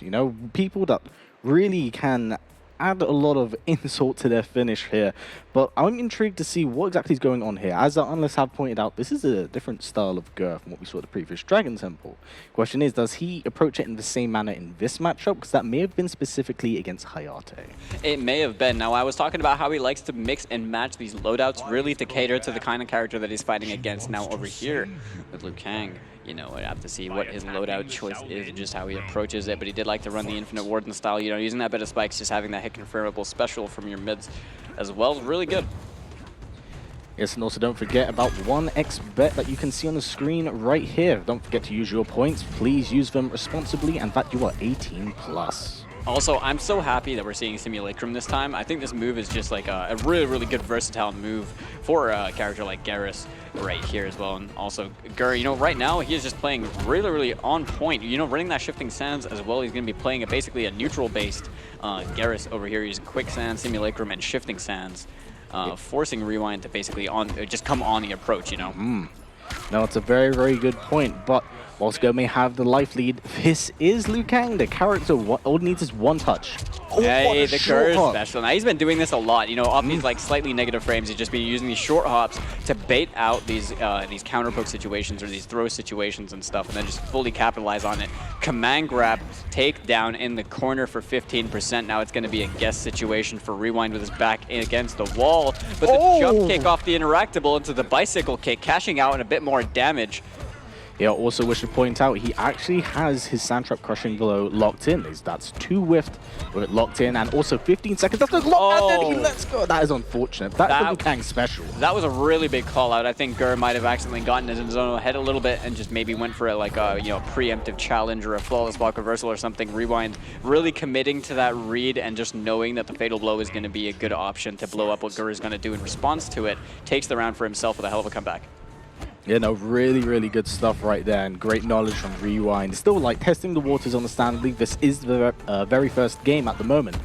You know, people that really can add a lot of insult to their finish here. But I'm intrigued to see what exactly is going on here. As the analysts have pointed out, this is a different style of Gur from what we saw at the previous Dragon Temple. Question is, does he approach it in the same manner in this matchup? Because that may have been specifically against Hayate. It may have been. Now, I was talking about how he likes to mix and match these loadouts really to cater to the kind of character that he's fighting against. Now, over here with Liu Kang, you know, I'd have to see what his loadout choice is and just how he approaches it, but he did like to run the Infinite Warden style, you know, using that bit of spikes, just having that hit confirmable special from your mids as well is really good. Yes, and also don't forget about 1x bet that you can see on the screen right here. Don't forget to use your points. Please use them responsibly, and that you are 18+. Also, I'm so happy that we're seeing Simulacrum this time. I think this move is just like a really, really good versatile move for a character like Garrus right here as well. And also, Gur, you know, right now he is just playing really, really on point. You know, running that Shifting Sands as well. He's going to be playing basically a neutral-based Garrus over here using Quicksand, Simulacrum, and Shifting Sands, forcing Rewind to basically just come on the approach, you know. No, it's a very, very good point, but whilst Gur may have the life lead, this is Liu Kang, the character. All it needs is one touch. Hey, the Gur special. Now, he's been doing this a lot. You know, off these like slightly negative frames, he's just been using these short hops to bait out these counter poke situations or these throw situations and stuff, and then just fully capitalize on it. Command grab, take down in the corner for 15%. Now it's going to be a guess situation for Rewind with his back against the wall, but the jump kick off the interactable into the bicycle kick, cashing out in a bit more damage. Yeah, also wish to point out, he actually has his Sandtrap Crushing Blow locked in. That's 2 whiffed with it locked in, and also 15 seconds after lock, and then he lets go. That is unfortunate. That's Liu Kang special. That was a really big call out. I think Gur might have accidentally gotten his own head a little bit and just maybe went for like a preemptive challenge or a flawless block reversal or something. Rewind really committing to that read and just knowing that the Fatal Blow is going to be a good option to blow up what Gur is going to do in response to it. Takes the round for himself with a hell of a comeback. Yeah, no, really, really good stuff right there, and great knowledge from Rewind. Still, like, testing the waters, understandably. This is the very first game at the moment.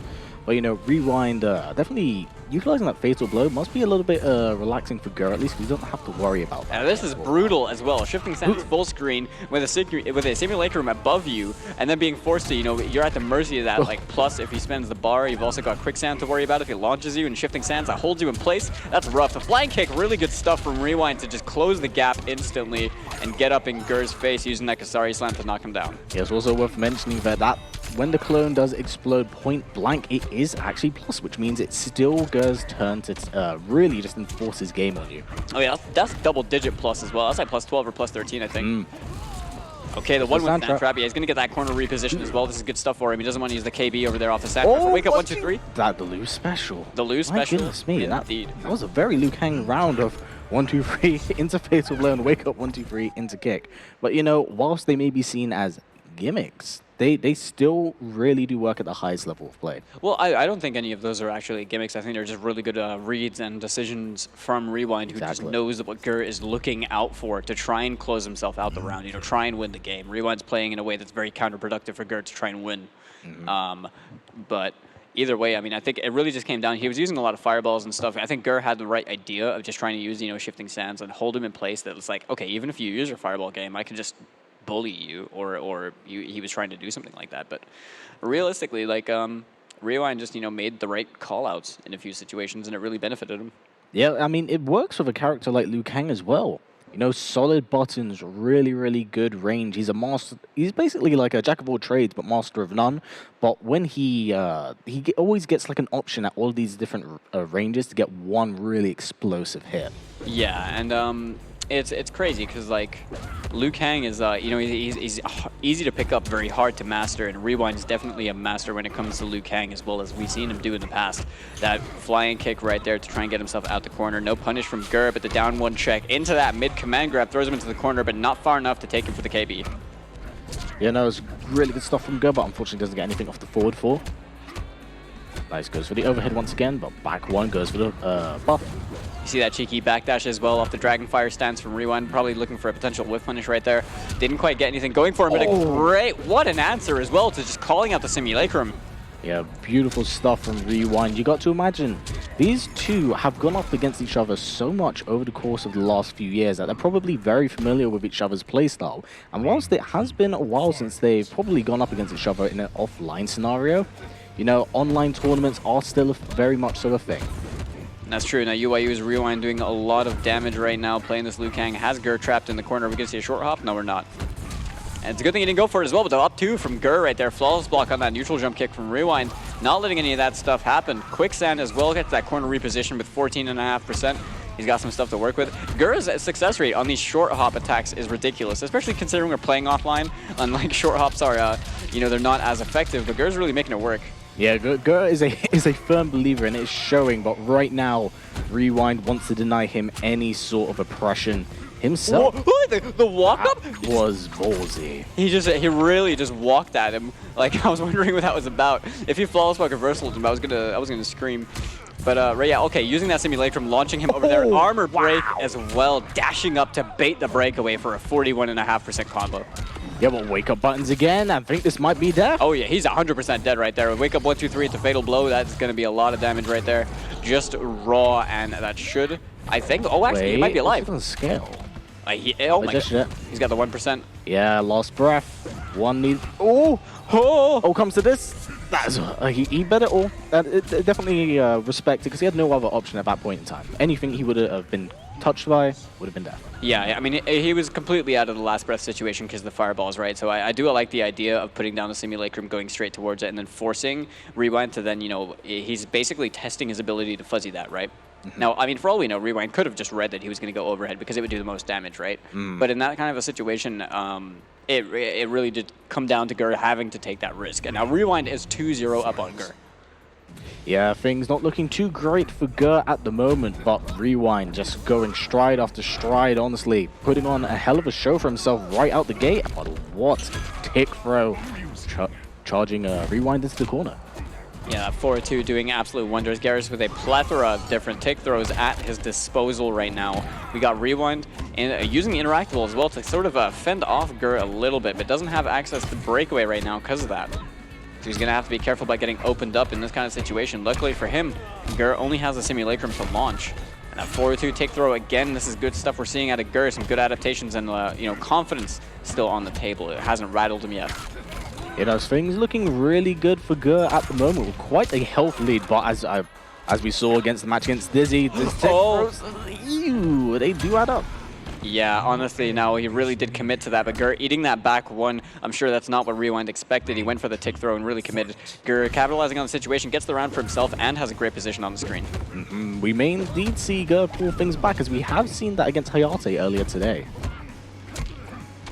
But, you know, Rewind definitely utilizing that Fatal Blow must be a little bit relaxing for Gur, at least, because you don't have to worry about that. Now, this is brutal as well. Shifting Sands full screen with a Simulacrum above you, and then being forced to, you know, you're at the mercy of that, like, plus if he spends the bar, you've also got Quicksand to worry about if he launches you, and Shifting Sands that holds you in place. That's rough. The flying kick, really good stuff from Rewind to just close the gap instantly and get up in Gur's face using that Kasari Slam to knock him down. Yeah, it's also worth mentioning that when the clone does explode point blank, it is actually plus, which means it's still Gur's turn to really just enforce his game on you. Oh yeah, that's double-digit plus as well. That's like plus 12 or plus 13, I think. Okay, the one with Sandtrap, yeah, he's going to get that corner reposition as well. This is good stuff for him. He doesn't want to use the KB over there off the Sandtrap. Wake up 1, 2, 3. That the Liu special. The Liu special. Goodness me, that was a very Liu Kang round of 1, 2, 3 into Fatal Blow and wake up 1, 2, 3 into kick. But you know, whilst they may be seen as gimmicks, they still really do work at the highest level of play. Well, I don't think any of those are actually gimmicks. I think they're just really good reads and decisions from Rewind, who just knows what Gur is looking out for to try and close himself out the round, you know, try and win the game. Rewind's playing in a way that's very counterproductive for Gur to try and win. But either way, I mean, I think it really just came down. He was using a lot of fireballs and stuff. I think Gur had the right idea of just trying to use, you know, Shifting Sands and hold him in place. That it's like, okay, even if you use your fireball game, I can just bully you, or he was trying to do something like that. But realistically, like, Rewind just, you know, made the right call-outs in a few situations, and it really benefited him. Yeah, I mean, it works with a character like Liu Kang as well. You know, solid buttons, really, really good range. He's a master. He's basically like a jack of all trades, but master of none. But when he always gets like an option at all these different ranges to get one really explosive hit. Yeah, and it's crazy because like Liu Kang is you know, he's easy to pick up, very hard to master, and Rewind is definitely a master when it comes to Liu Kang, as well as we've seen him do in the past. That flying kick right there to try and get himself out the corner. No punish from Gur, but the down one check into that mid command grab throws him into the corner, but not far enough to take him for the KB. Yeah, no, it's really good stuff from Gur, but unfortunately doesn't get anything off the forward four. Nice, goes for the overhead once again, but back one goes for the buff. You see that cheeky backdash as well off the Dragonfire stance from Rewind, probably looking for a potential whiff punish right there. Didn't quite get anything going for him, but a great, what an answer as well to just calling out the Simulacrum. Yeah, beautiful stuff from Rewind. You got to imagine, these two have gone up against each other so much over the course of the last few years that they're probably very familiar with each other's playstyle. And whilst it has been a while since they've probably gone up against each other in an offline scenario, you know, online tournaments are still very much so a thing. That's true. Now UYU's Rewind doing a lot of damage right now, playing this Liu Kang. Has Gur trapped in the corner. Are we going to see a short hop? No, we're not. And it's a good thing he didn't go for it as well, but the up two from Gur right there. Flawless block on that neutral jump kick from Rewind. Not letting any of that stuff happen. Quicksand as well gets that corner reposition with 14.5%. He's got some stuff to work with. Gur's success rate on these short hop attacks is ridiculous, especially considering we're playing offline. Unlike short hops are, you know, they're not as effective, but Gur's really making it work. Yeah, Gur is a firm believer, and it's showing, but right now, Rewind wants to deny him any sort of oppression himself. The walk up was ballsy. He really just walked at him. Like, I was wondering what that was about. If he flawless block reversal him, I was gonna scream. But right, yeah, okay, using that simulacrum, launching him over there, armor break as well, dashing up to bait the breakaway for a 41.5% combo. Yeah, but wake up buttons again. I think this might be death. Oh yeah, he's 100% dead right there. Wake up 1, 2, 3 at the fatal blow. That's gonna be a lot of damage right there. Just raw, and that should, I think. Oh, actually, he might be alive. On scale. Oh my god. He's got the 1%. Yeah, lost breath. One need. Oh, comes to this. That's he bet it all. Definitely respect it, because he had no other option at that point in time. Anything he would have been touched by would have been death. Yeah, I mean, he was completely out of the last breath situation because the fireballs, right? So I do like the idea of putting down the simulacrum, going straight towards it, and then forcing Rewind to then, you know, he's basically testing his ability to fuzzy that, right? Now, I mean, for all we know, Rewind could have just read that he was going to go overhead because it would do the most damage, right? But in that kind of a situation, it really did come down to Gur having to take that risk. And now Rewind is 2-0 up on Gur. Yeah, things not looking too great for Gur at the moment, but Rewind just going stride after stride, honestly. Putting on a hell of a show for himself right out the gate. But what tick throw. Charging Rewind into the corner. Yeah, 4-2 doing absolute wonders. Garrus with a plethora of different tick throws at his disposal right now. We got Rewind and using the interactable as well to sort of fend off Gur a little bit, but doesn't have access to breakaway right now because of that. So he's going to have to be careful about getting opened up in this kind of situation. Luckily for him, Gur only has a simulacrum to launch. And that 4-2 tick throw again, this is good stuff we're seeing out of Gur. Some good adaptations and you know, confidence still on the table. It hasn't rattled him yet. You know, things looking really good for Gur at the moment with quite a health lead, but as we saw against the match against Dizzy, this tech throws, ew, they do add up. Yeah, honestly, now he really did commit to that, but Gur eating that back one, I'm sure that's not what Rewind expected. He went for the tick throw and really committed. Gur capitalizing on the situation, gets the round for himself, and has a great position on the screen. We may indeed see Gur pull things back, as we have seen that against Hayate earlier today.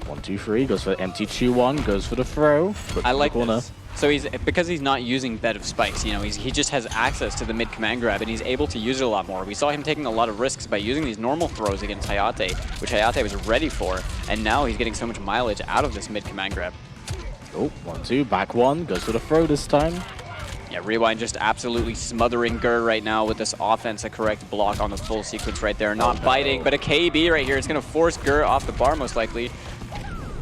1, 2, 3, goes for the empty 2-1, goes for the throw. I like this. So because he's not using bed of spikes, you know, he just has access to the mid command grab, and he's able to use it a lot more. We saw him taking a lot of risks by using these normal throws against Hayate, which Hayate was ready for, and now he's getting so much mileage out of this mid command grab. Oh, 1, 2, back one, goes for the throw this time. Yeah, Rewind just absolutely smothering Gur right now with this offense, a correct block on the full sequence right there. Not biting, but a KB right here. It's going to force Gur off the bar most likely.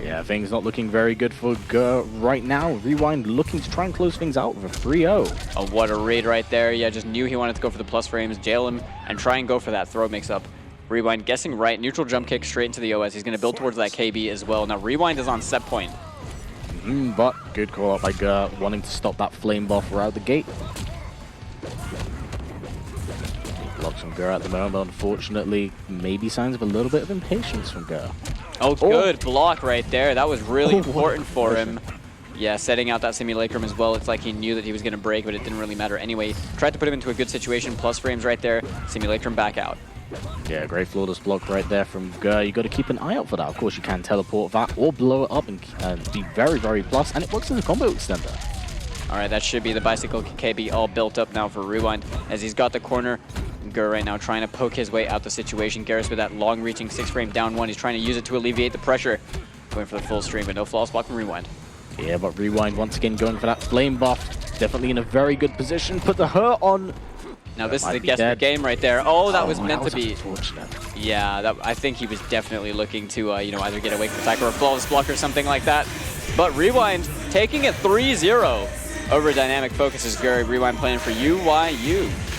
Yeah, things not looking very good for Gur right now. Rewind looking to try and close things out with a 3-0. Oh, what a read right there. Yeah, just knew he wanted to go for the plus frames, jail him, and try and go for that throw mix-up. Rewind guessing right, neutral jump kick straight into the OS. He's going to build towards that KB as well. Now, Rewind is on set point. But good call out by Gur, wanting to stop that flame buff right out the gate. Blocks from Gur at the moment, unfortunately. Maybe signs of a little bit of impatience from Gur. Oh, good block right there. That was really important for him. Yeah, setting out that simulacrum as well. It's like he knew that he was going to break, but it didn't really matter anyway. Tried to put him into a good situation. Plus frames right there. Simulacrum back out. Yeah, great flawless block right there from Gur. You got to keep an eye out for that. Of course, you can teleport that or blow it up and be very, very plus. And it works as a combo extender. All right, that should be the bicycle KB all built up now for Rewind as he's got the corner. Gur right now trying to poke his way out the situation. Garrus with that long-reaching 6-frame down one. He's trying to use it to alleviate the pressure. Going for the full stream, but no flawless block from Rewind. Yeah, but Rewind once again going for that flame buff. Definitely in a very good position. Put the hurt on. Now this is a guess the game right there. Oh, that was meant to be. Unfortunate. Yeah, I think he was definitely looking to you know, either get a wake attack or a flawless block or something like that. But Rewind taking it 3-0. Over Dynamic Focus is Gary. Rewind playing for UYU.